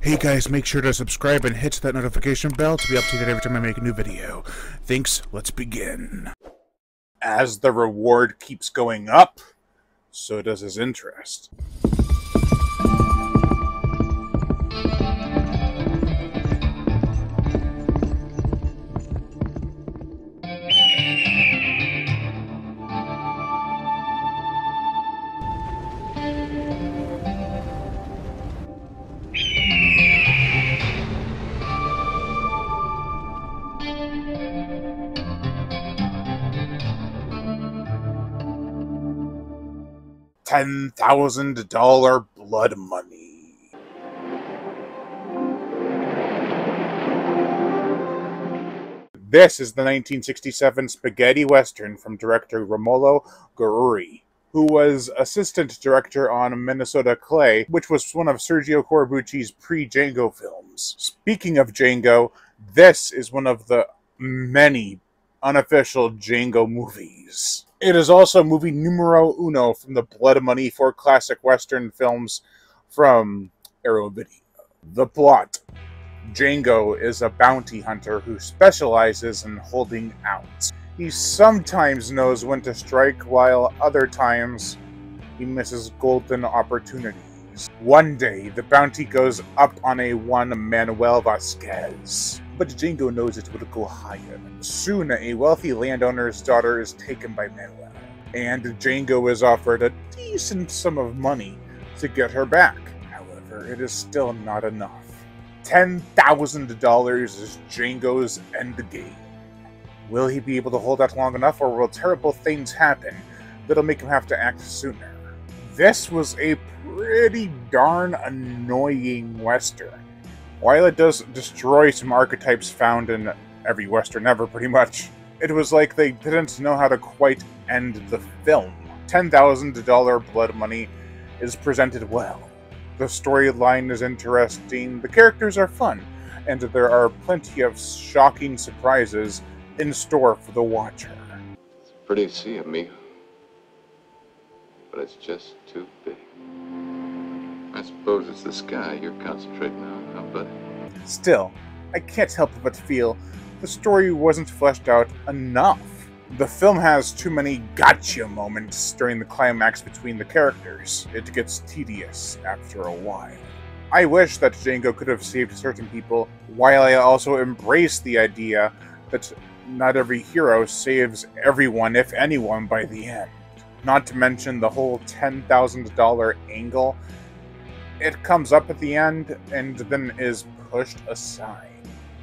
Hey guys, make sure to subscribe and hit that notification bell to be updated every time I make a new video. Thanks, let's begin. As the reward keeps going up, so does his interest. $10,000 blood money. This is the 1967 spaghetti western from director Romolo Guerrieri, who was assistant director on Minnesota Clay, which was one of Sergio Corbucci's pre-Django films. Speaking of Django, this is one of the many unofficial Django movies. It is also movie numero uno from the Blood Money for classic Western films from Arrow Video. The plot. Django is a bounty hunter who specializes in holding out. He sometimes knows when to strike, while other times he misses golden opportunities. One day, the bounty goes up on a one Manuel Vasquez, but Django knows it will go higher. Soon, a wealthy landowner's daughter is taken by Manuel, and Django is offered a decent sum of money to get her back. However, it is still not enough. $10,000 is Django's endgame. Will he be able to hold out long enough, or will terrible things happen that'll make him have to act sooner? This was a pretty darn annoying Western. While it does destroy some archetypes found in every Western ever, pretty much, it was like they didn't know how to quite end the film. $10,000 blood money is presented well. The storyline is interesting, the characters are fun, and there are plenty of shocking surprises in store for the watcher. It's pretty to see, amigo, but it's just too big. I suppose it's the sky you're concentrating on, huh, buddy? Still, I can't help but feel the story wasn't fleshed out enough. The film has too many gotcha moments during the climax between the characters. It gets tedious after a while. I wish that Django could have saved certain people, while I also embrace the idea that not every hero saves everyone, if anyone, by the end. Not to mention the whole $10,000 angle. It comes up at the end and then is pushed aside.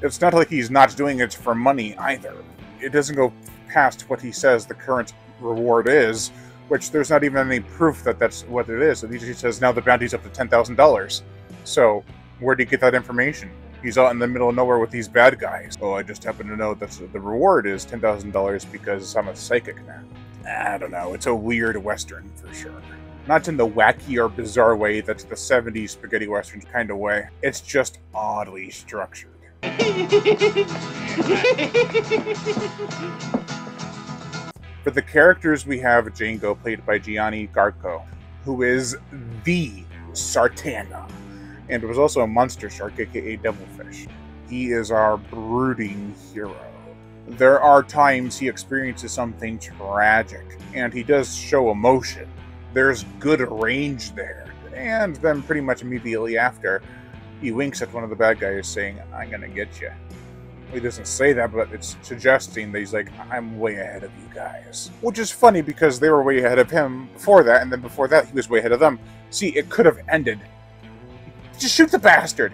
It's not like he's not doing it for money either. It doesn't go past what he says the current reward is, which there's not even any proof that that's what it is. He says now the bounty's up to $10,000. So where do you get that information? He's out in the middle of nowhere with these bad guys. Oh, I just happen to know that the reward is $10,000 because I'm a psychic now. I don't know. It's a weird Western for sure. Not in the wacky or bizarre way that the 70s spaghetti Westerns kind of way. It's just oddly structured. For the characters, we have Django, played by Gianni Garco, who is the Sartana, and was also a monster shark, aka Devilfish. He is our brooding hero. There are times he experiences something tragic, and he does show emotion. There's good range there, and then pretty much immediately after, he winks at one of the bad guys saying, "I'm gonna get you." He doesn't say that, but it's suggesting that he's like, "I'm way ahead of you guys." Which is funny because they were way ahead of him before that, and then before that he was way ahead of them. See, it could have ended. Just shoot the bastard!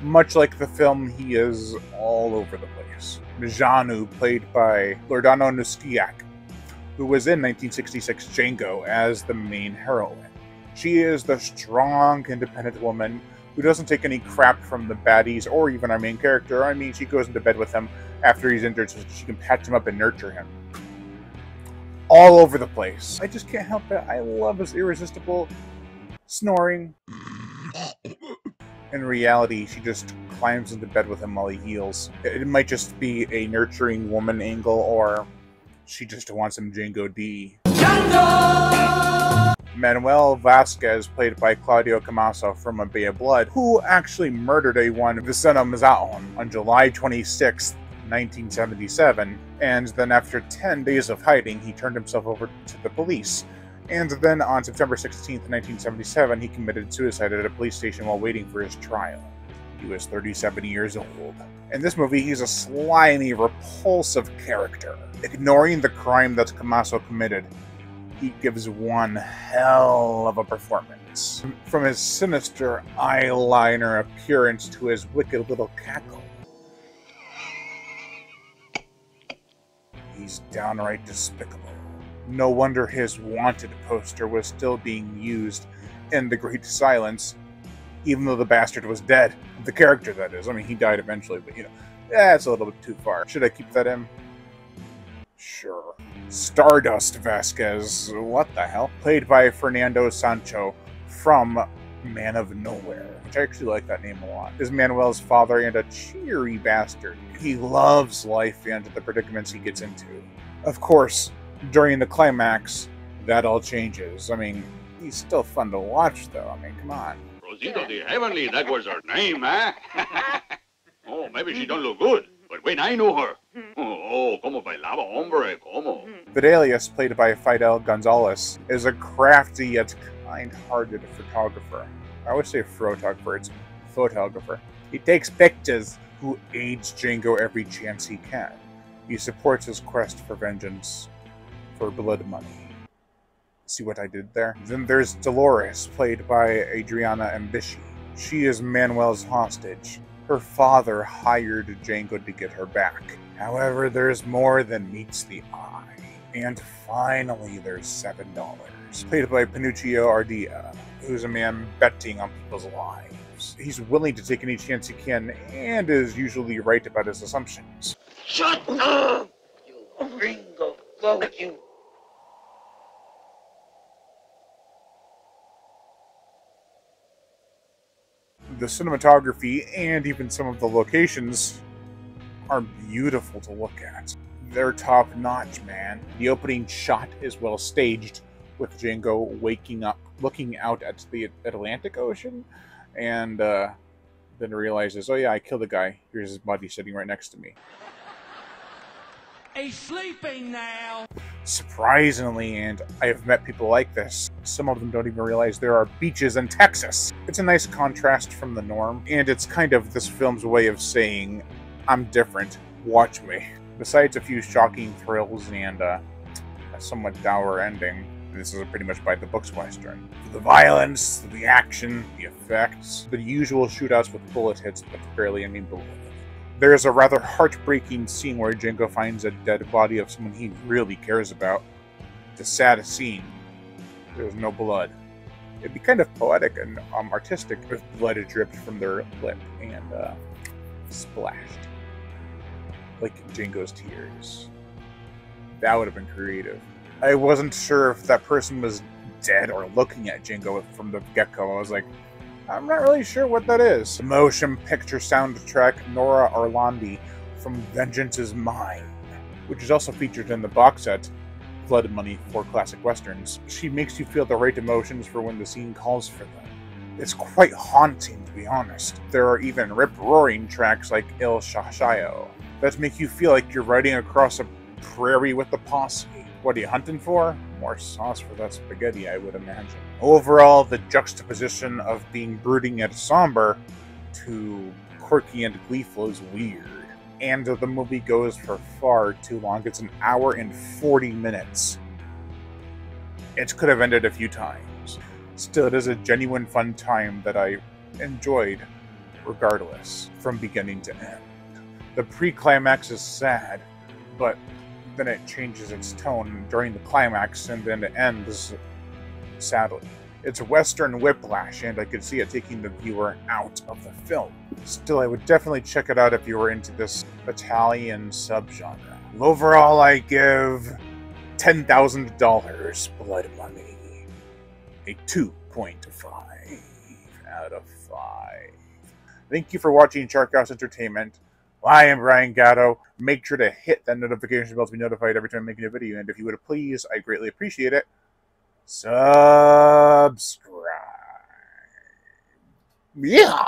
Much like the film, he is all over the place. Janu, played by Loredana Nuskiak, who was in 1966 Django as the main heroine. She is the strong, independent woman who doesn't take any crap from the baddies or even our main character. I mean, she goes into bed with him after he's injured so she can patch him up and nurture him. All over the place. I just can't help it. I love his irresistible snoring. In reality, she just climbs into bed with him while he heals. It might just be a nurturing woman angle, or she just wants some Django D. Django! Manuel Vasquez, played by Claudio Camaso from A Bay of Blood, who actually murdered a one Vicente Mazaon on July 26, 1977, and then after 10 days of hiding, he turned himself over to the police. And then on September 16, 1977, he committed suicide at a police station while waiting for his trial. He was 37 years old. In this movie, he's a slimy, repulsive character. Ignoring the crime that Camaso committed, he gives one hell of a performance. From his sinister eyeliner appearance to his wicked little cackle, he's downright despicable. No wonder his wanted poster was still being used in The Great Silence, even though the bastard was dead. The character, that is. I mean, he died eventually, but that's a little bit too far. Should I keep that in? Sure. Stardust Vasquez, what the hell? Played by Fernando Sancho from Man of Nowhere, which I actually like that name a lot. Is Manuel's father and a cheery bastard. He loves life and the predicaments he gets into. Of course, during the climax, that all changes. I mean, he's still fun to watch, though. I mean, come on. Rosita the Heavenly, that was her name, eh? Oh, maybe she don't look good, but when I know her. Oh, como bailaba, hombre, como. Vidalius, played by Fidel Gonzalez, is a crafty yet kind-hearted photographer. I always say photographer, it's photographer. He takes pictures, who aids Django every chance he can. He supports his quest for vengeance, for blood money. See what I did there? Then there's Dolores, played by Adriana Ambishi. She is Manuel's hostage. Her father hired Django to get her back. However, there's more than meets the eye. And finally, there's $7. Played by Pinuccio Ardea, who's a man betting on people's lives. He's willing to take any chance he can, and is usually right about his assumptions. Shut up! You gringo, fuck you! The cinematography and even some of the locations are beautiful to look at. They're top-notch, man. The opening shot is well staged, with Django waking up, looking out at the Atlantic Ocean, and then realizes, oh yeah, I killed a guy. Here's his body sitting right next to me. He's sleeping now! Surprisingly, and I have met people like this, some of them don't even realize there are beaches in Texas. It's a nice contrast from the norm, and it's kind of this film's way of saying, I'm different, watch me. Besides a few shocking thrills and a somewhat dour ending, this is a pretty much by the books Western. The violence, the action, the effects, the usual shootouts with bullet hits, but barely any bullet. There's a rather heartbreaking scene where Django finds a dead body of someone he really cares about. It's a sad scene. There's no blood. It'd be kind of poetic and artistic if blood had dripped from their lip and splashed. Like Django's tears. That would have been creative. I wasn't sure if that person was dead or looking at Django from the get-go. I was like, I'm not really sure what that is. The motion picture soundtrack Nora Orlandi from Vengeance is Mine, which is also featured in the box set Blood Money for Classic Westerns. She makes you feel the right emotions for when the scene calls for them. It's quite haunting, to be honest. There are even rip-roaring tracks like Il Shashayo that make you feel like you're riding across a prairie with the posse. What are you hunting for? More sauce for that spaghetti, I would imagine. Overall, the juxtaposition of being brooding yet somber to quirky and gleeful is weird. And the movie goes for far too long. It's an hour and 40 minutes. It could have ended a few times. Still, it is a genuine fun time that I enjoyed regardless, from beginning to end. The pre-climax is sad, but then it changes its tone during the climax and then it ends sadly. It's Western whiplash, and I could see it taking the viewer out of the film. Still, I would definitely check it out if you were into this Italian subgenre. Overall, I give $10,000 Blood Money. A 2.5 out of 5. Thank you for watching Sharkhouse Entertainment. I am Brian Gatto. Make sure to hit that notification bell to be notified every time I make a new video, and if you would please, I greatly appreciate it. subscribe. Yeah.